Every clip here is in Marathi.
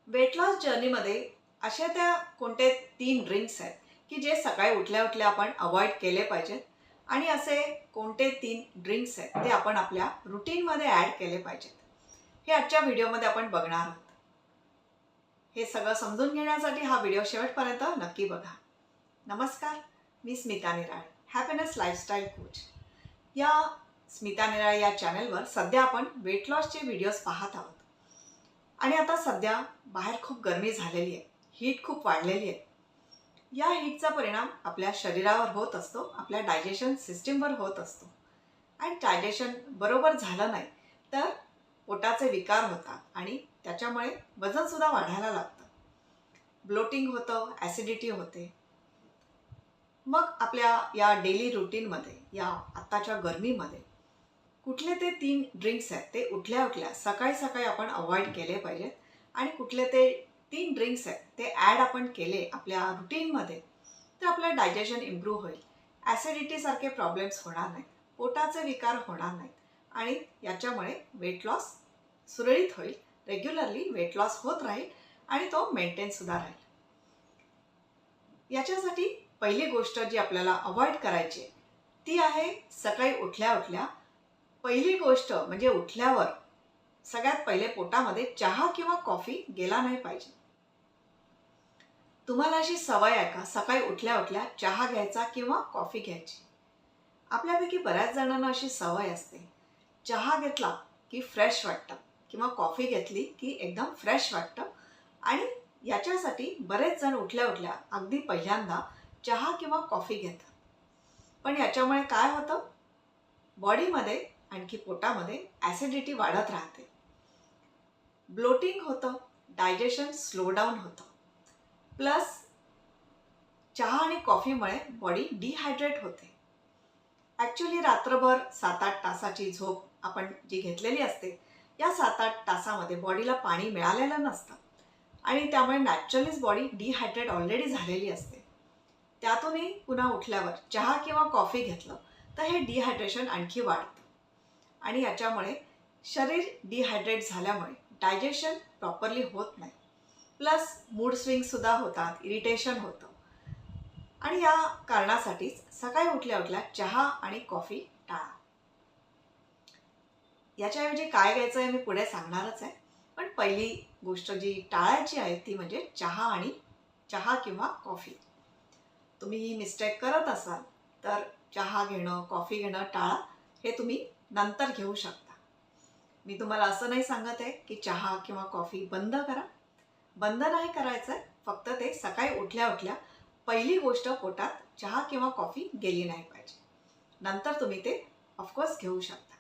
वेट लॉस जर्नीमध्ये अशा त्या कोणते 3 ड्रिंक्स आहेत की जे सकाळी उठल्या-उठल्या आपण अव्हॉइड केले पाहिजेत आणि असे कोणते 3 ड्रिंक्स आहेत ते आपण आपल्या रुटीनमध्ये ॲड केले पाहिजेत. हे आजच्या व्हिडिओमध्ये आपण बघणार आहोत. हे सगळं समजून घेण्यासाठी हा व्हिडिओ शेवटपर्यंत नक्की बघा. नमस्कार, मी स्मिता निराळे, हॅपीनेस लाईफस्टाईल कोच. या स्मिता निराळे या चॅनलवर सध्या आपण वेट लॉसचे व्हिडिओज पाहत आहोत. आणि आता सध्या बाहेर खूप गरमी झालेली आहे, हीट खूप वाढलेली आहे. या हीटचा परिणाम आपल्या शरीरावर होत असतो, आपल्या डायजेशन सिस्टीमवर होत असतो. आणि डायजेशन बरोबर झालं नाही तर पोटाचे विकार होतात आणि त्याच्यामुळे वजनसुद्धा वाढायला लागतं. ब्लोटिंग होतं, ॲसिडिटी होते. मग आपल्या या डेली रुटीनमध्ये, या आत्ताच्या गरमीमध्ये कुठले ते 3 ड्रिंक्स आहेत ते उठल्या-उठल्या सकाळी-सकाळी आपण अव्हॉइड केले पाहिजेत आणि कुठले ते 3 ड्रिंक्स आहेत ते ॲड आपण केले आपल्या रुटीनमध्ये तर आपलं डायजेशन इम्प्रूव्ह होईल. ॲसिडिटीसारखे प्रॉब्लेम्स होणार नाहीत, पोटाचे विकार होणार नाहीत आणि याच्यामुळे वेट लॉस सुरळीत होईल. रेग्युलरली वेट लॉस होत राहील आणि तो मेंटेनसुद्धा राहील. याच्यासाठी पहिली गोष्ट जी आपल्याला अव्हॉइड करायची आहे ती आहे सकाळी उठल्या-उठल्या पहिली गोष्ट म्हणजे उठल्यावर सगळ्यात पहिले पोटामध्ये चहा किंवा कॉफी गेला नाही पाहिजे. तुम्हाला अशी सवय आहे का सकाळी उठल्या-उठल्या चहा घ्यायचा किंवा कॉफी घ्यायची? आपल्यापैकी बऱ्याच जणांना अशी सवय असते. चहा घेतला की फ्रेश वाटतं किंवा कॉफी घेतली की एकदम फ्रेश वाटतं आणि याच्यासाठी बरेच जण उठल्या-उठल्या अगदी पहिल्यांदा चहा किंवा कॉफी घेतात. पण याच्यामुळे काय होतं? बॉडीमध्ये आणखी पोटामध्ये ॲसिडिटी वाढत राहते, ब्लोटिंग होतं, डायजेशन स्लो डाऊन होतं. प्लस चहा आणि कॉफीमुळे बॉडी डिहायड्रेट होते. ॲक्च्युली रात्रभर 7-8 तासाची झोप आपण जी घेतलेली असते या 7-8 तासामध्ये बॉडीला पाणी मिळालेलं नसतं आणि त्यामुळे नॅचरलीच बॉडी डिहायड्रेट ऑलरेडी झालेली असते. त्यातूनही पुन्हा उठल्यावर चहा किंवा कॉफी घेतलं तर हे डिहायड्रेशन आणखी वाढतं आणि याच्यामुळे शरीर डिहायड्रेट झाल्यामुळे डायजेशन प्रॉपरली होत नाही. प्लस मूड स्विंगसुद्धा होतात, इरिटेशन होतं आणि या कारणासाठीच सकाळी उठल्या-उठल्या चहा आणि कॉफी टाळा. याच्याऐवजी काय घ्यायचं आहे मी पुढे सांगणारच आहे. पण पहिली गोष्ट जी टाळायची आहे ती म्हणजे चहा किंवा कॉफी. तुम्ही ही मिस्टेक करत असाल तर चहा घेणं, कॉफी घेणं टाळा. हे तुम्ही नंतर घेऊ शकता. मी तुम्हाला असं नाही सांगत आहे की चहा किंवा कॉफी बंद करा. बंद नाही करायचं आहे. फक्त ते सकाळी उठल्या-उठल्या पहिली गोष्ट पोटात चहा किंवा कॉफी गेली नाही पाहिजे. नंतर तुम्ही ते ऑफकोर्स घेऊ शकता.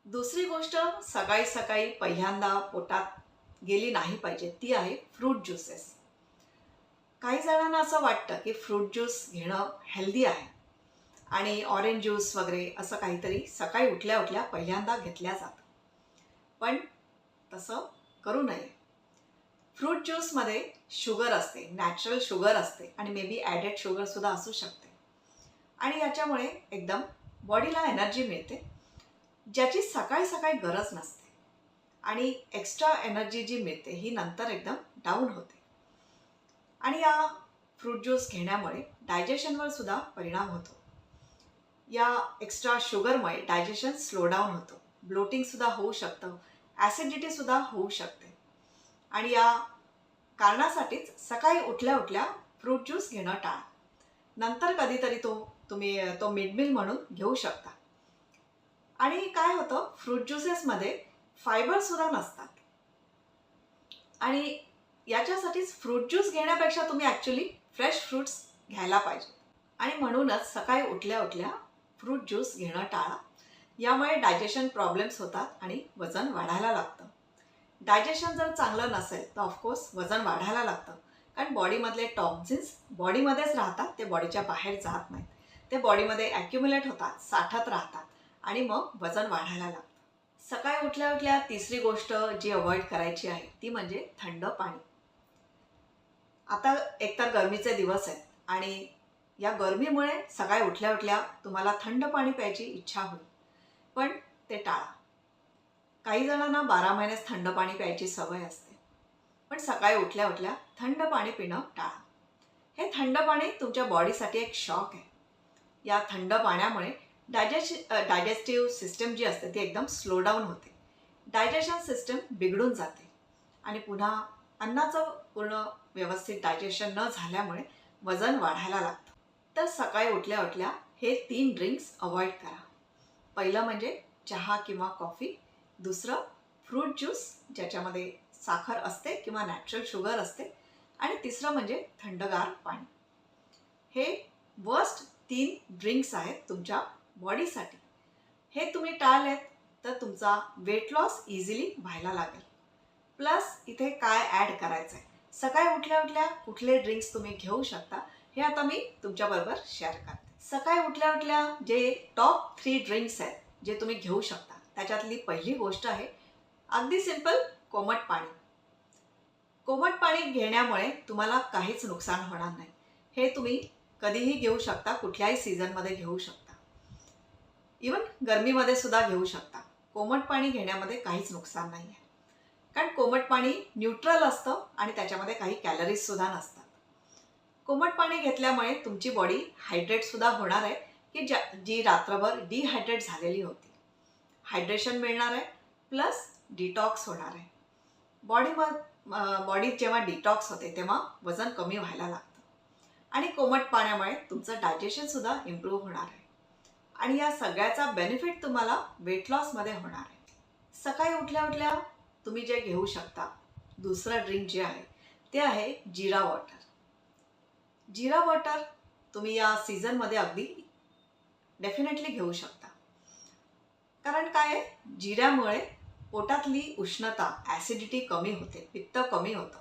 दुसरी गोष्ट सकाळी-सकाळी पहिल्यांदा पोटात गेली नाही पाहिजे ती आहे फ्रूट ज्यूसेस. काही जणांना असं वाटतं की फ्रूट ज्यूस घेणं हेल्दी आहे आणि ऑरेंज ज्यूस वगैरे असं काहीतरी सकाळी उठल्या-उठल्या पहिल्यांदा घेतल्या जातं. पण तसं करू नये. फ्रूट ज्यूसमध्ये शुगर असते, नॅचरल शुगर असते आणि मे बी ॲडेड शुगरसुद्धा असू शकते आणि याच्यामुळे एकदम बॉडीला एनर्जी मिळते ज्याची सकाळी-सकाळी गरज नसते आणि एक्स्ट्रा एनर्जी जी मिळते ही नंतर एकदम डाऊन होते. आणि या फ्रूट ज्यूस घेण्यामुळे डायजेशनवर सुद्धा परिणाम होतो. या एक्स्ट्रा शुगरमुळे डायजेशन स्लो डाऊन होतं, ब्लोटिंगसुद्धा होऊ शकतं, ॲसिडिटीसुद्धा होऊ शकते आणि या कारणासाठीच सकाळी उठल्या-उठल्या फ्रूट ज्यूस घेणं टाळा. नंतर कधीतरी तुम्ही तो मिड मील म्हणून घेऊ शकता. आणि काय होतं फ्रूट ज्यूसेसमध्ये फायबरसुद्धा नसतात आणि याच्यासाठीच फ्रूट ज्यूस घेण्यापेक्षा तुम्ही ॲक्च्युली फ्रेश फ्रूट्स घ्यायला पाहिजे आणि म्हणूनच सकाळी उठल्या-उठल्या फ्रूट ज्यूस घेणं टाळा. यामुळे डायजेशन प्रॉब्लेम्स होतात आणि वजन वाढायला लागतं. डायजेशन जर चांगलं नसेल तर ऑफकोर्स वजन वाढायला लागतं कारण बॉडीमधले टॉक्झिन्स बॉडीमध्येच राहतात, ते बॉडीच्या बाहेर जात नाहीत. ते बॉडीमध्ये ॲक्युम्युलेट होतात, साठत राहतात आणि मग वजन वाढायला लागतं. सकाळी उठल्या-उठल्या तिसरी गोष्ट जी अव्हॉइड करायची आहे ती म्हणजे थंड पाणी. आता एकतर गरमीचे दिवस आहेत आणि या गरमीमुळे सकाळी उठल्या-उठल्या तुम्हाला थंड पाणी प्यायची इच्छा होईल, पण ते टाळा. काही जणांना 12 महिनेच थंड पाणी प्यायची सवय असते, पण पण सकाळी उठल्या उठल्या थंड पाणी पिणं टाळा. हे थंड पाणी तुमच्या बॉडीसाठी एक शॉक आहे. या थंड पाण्यामुळे डायजेस्टिव्ह सिस्टम जी असते ती एकदम स्लो डाऊन होते. डायजेशन सिस्टम बिघडून जाते आणि पुन्हा अन्नाचं पूर्ण व्यवस्थित डायजेशन न झाल्यामुळे वजन वाढायला लागतं. तर सकाळी उठल्या उठल्या हे 3 ड्रिंक्स अवॉइड करा. पहिलं म्हणजे चहा किंवा कॉफी, दुसरं फ्रूट ज्यूस ज्याच्यामध्ये साखर असते किंवा नॅचरल शुगर असते, आणि तिसरं म्हणजे थंडगार पाणी. हे वर्स्ट 3 ड्रिंक्स आहेत तुमच्या बॉडीसाठी. हे तुम्ही टाळलेत तर तुमचा वेट लॉस इझिली व्हायला लागेल. प्लस इथे काय ॲड करायचं आहे, सकाळी उठल्या उठल्या कुठले ड्रिंक्स तुम्ही घेऊ शकता हे आता मी तुमच्याबरोबर शेअर करते. सकाळी उठल्या उठल्या जे टॉप 3 ड्रिंक्स आहेत जे तुम्ही घेऊ शकता, त्याच्यातली पहिली गोष्ट आहे अगदी सिंपल, कोमट पाणी. कोमट पाणी घेण्यामुळे तुम्हाला काहीच नुकसान होणार नाही. हे तुम्ही कधीही घेऊ शकता, कुठल्याही सीझनमध्ये घेऊ शकता, इवन गरमीमध्ये सुद्धा घेऊ शकता. कोमट पाणी घेण्यामध्ये काहीच नुकसान नाही आहे, कारण कोमट पाणी न्यूट्रल असतं आणि त्याच्यामध्ये काही कॅलरीज सुद्धा नसतात. कोमट पाणी घेतल्यामुळे तुमची बॉडी हायड्रेटसुद्धा होणार आहे, की जी रात्रभर डिहायड्रेट झालेली होती. हायड्रेशन मिळणार आहे, प्लस डिटॉक्स होणार आहे. बॉडी जेव्हा डिटॉक्स होते तेव्हा वजन कमी व्हायला लागतं आणि कोमट पाण्यामुळे तुमचं डायजेशनसुद्धा इम्प्रूव्ह होणार आहे आणि या सगळ्याचा बेनिफिट तुम्हाला वेट लॉसमध्ये होणार आहे. सकाळी उठल्या उठल्या तुम्ही जे घेऊ शकता दुसरं ड्रिंक जे आहे ते आहे जिरा वॉटर. जिरा वॉटर तुम्ही या सीझनमध्ये अगदी डेफिनेटली घेऊ शकता. कारण काय आहे, जिऱ्यामुळे पोटातली उष्णता, ॲसिडिटी कमी होते, पित्त कमी होतं,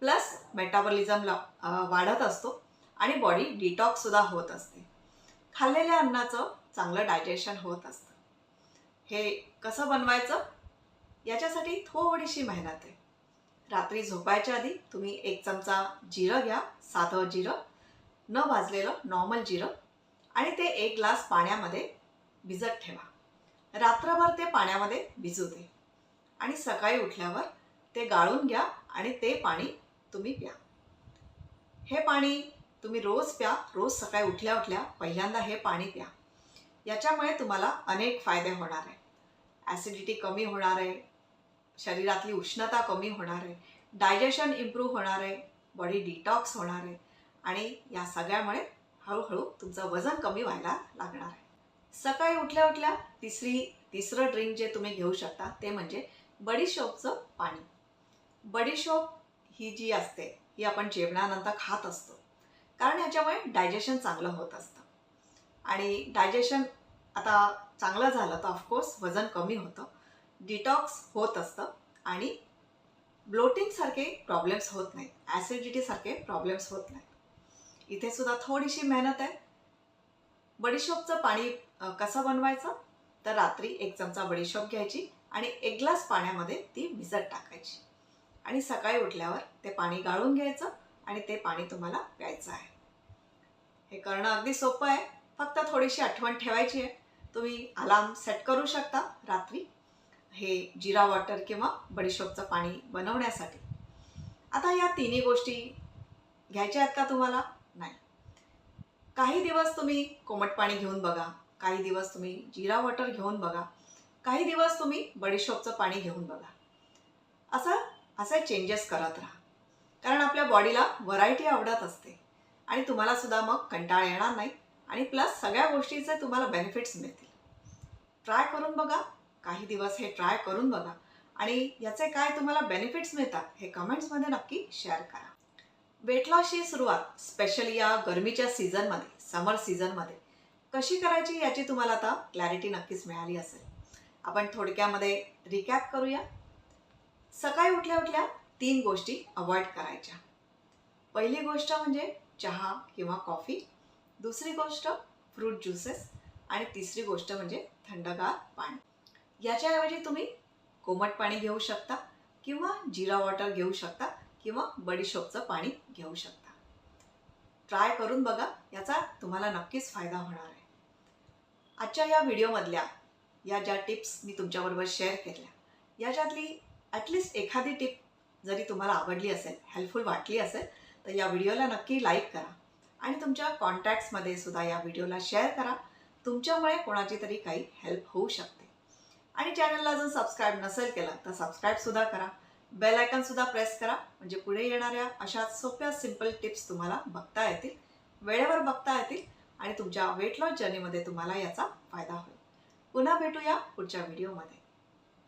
प्लस मेटाबॉलिझम वाढत असतो आणि बॉडी डिटॉक्ससुद्धा होत असते. खाल्लेल्या अन्नाचं चांगलं डायजेशन होत असतं. हे कसं बनवायचं याच्यासाठी थोडीशी मेहनत आहे. रात्री झोपायच्या आधी तुम्ही 1 चमचा जिरं घ्या, साधं जिरं, न भाजलेलं नॉर्मल जिरं, आणि ते 1 ग्लास पाण्यामध्ये भिजत ठेवा. रात्रभर ते पाण्यामध्ये भिजू दे आणि सकाळी उठल्यावर ते गाळून घ्या आणि ते पाणी तुम्ही प्या. हे पाणी तुम्ही रोज प्या. रोज सकाळी उठल्या उठल्या पहिल्यांदा हे पाणी प्या. याच्यामुळे तुम्हाला अनेक फायदे होणार आहे. ॲसिडिटी कमी होणार आहे, शरीरातली उष्णता कमी होणार आहे, डायजेशन इम्प्रूव्ह होणार आहे, बॉडी डिटॉक्स होणार आहे आणि या सगळ्यामुळे हळूहळू तुमचं वजन कमी व्हायला लागणार आहे. सकाळी उठल्या उठल्या तिसरं ड्रिंक जे तुम्ही घेऊ शकता ते म्हणजे बडीशोपचं पाणी. बडीशोप ही जी असते ही आपण जेवणानंतर खात असतो, कारण ह्याच्यामुळे डायजेशन चांगलं होत असतं आणि डायजेशन आता चांगलं झालं तर ऑफकोर्स वजन कमी होतं, डिटॉक्स होत असतं आणि ब्लोटिंगसारखे प्रॉब्लेम्स होत नाहीत, ॲसिडिटीसारखे प्रॉब्लेम्स होत नाहीत. इथे सुद्धा थोडीशी मेहनत आहे. बडीशोपचं पाणी कसं बनवायचं, तर रात्री 1 चमचा बडीशोप घ्यायची आणि 1 ग्लास पाण्यामध्ये ती भिजत टाकायची आणि सकाळी उठल्यावर ते पाणी गाळून घ्यायचं आणि ते पाणी तुम्हाला प्यायचं आहे. हे करणं अगदी सोपं आहे, फक्त थोडीशी आठवण ठेवायची आहे. तुम्ही अलार्म सेट करू शकता रात्री हे जिरा वॉटर किंवा बडीशोपचं पाणी बनवण्यासाठी. आता या तिन्ही गोष्टी घ्यायच्या आहेत का तुम्हाला? नाही. काही दिवस तुम्ही कोमट पाणी घेऊन बघा, काही दिवस तुम्ही जिरा वॉटर घेऊन बघा, काही दिवस तुम्ही बडीशोपचं पाणी घेऊन बघा. असे चेंजेस करत राहा, कारण आपल्या बॉडीला व्हरायटी आवडत असते आणि तुम्हाला सुद्धा मग कंटाळा येणार नाही आणि प्लस सगळ्या गोष्टीचे तुम्हाला बेनिफिट्स मिळतील. ट्राय करून बघा, काही दिवस हे ट्राय करून बघा आणि याचे काय तुम्हाला बेनिफिट्स मिळतात हे कमेंट्समध्ये नक्की शेअर करा. वेट लॉसची सुरुवात स्पेशली या गरमीच्या सीझनमध्ये, समर सीझनमध्ये कशी करायची याची तुम्हाला आता क्लॅरिटी नक्कीच मिळाली असेल. आपण थोडक्यामध्ये रिकॅप करूया. सकाळी उठल्या उठल्या 3 गोष्टी अवॉइड करायच्या. पहिली गोष्ट म्हणजे चहा किंवा कॉफी, दुसरी गोष्ट फ्रूट ज्युसेस आणि तिसरी गोष्ट म्हणजे थंडगार पाणी. याच्याऐवजी तुम्ही कोमट पाणी घेऊ शकता किंवा जिरा वॉटर घेऊ शकता किंवा बडीशोपचं पाणी घेऊ शकता. ट्राय करून बघा, याचा तुम्हाला नक्कीच फायदा होणार आहे. आजच्या या व्हिडिओमधल्या या ज्या टिप्स मी तुमच्याबरोबर शेअर केल्या, याच्यातली ॲटलिस्ट एखादी टिप जरी तुम्हाला आवडली असेल, हेल्पफुल वाटली असेल, तर या व्हिडिओला नक्की लाईक करा आणि तुमच्या कॉन्टॅक्ट्समध्ये सुद्धा या व्हिडिओला शेअर करा. तुमच्यामुळे कोणाची तरी काही हेल्प होऊ शकते. आणि चॅनलला अजून सबस्क्राईब नसेल केलं तर सबस्क्राईबसुद्धा करा. बेल आयकॉनसुद्धा प्रेस करा, म्हणजे पुढे येणाऱ्या अशा सोप्या सिंपल टिप्स तुम्हाला बघता येतील, वेळेवर बघता येतील आणि तुमच्या वेट लॉस जर्नीमध्ये तुम्हाला याचा फायदा होईल. पुन्हा भेटूया पुढच्या व्हिडिओमध्ये.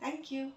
थँक्यू.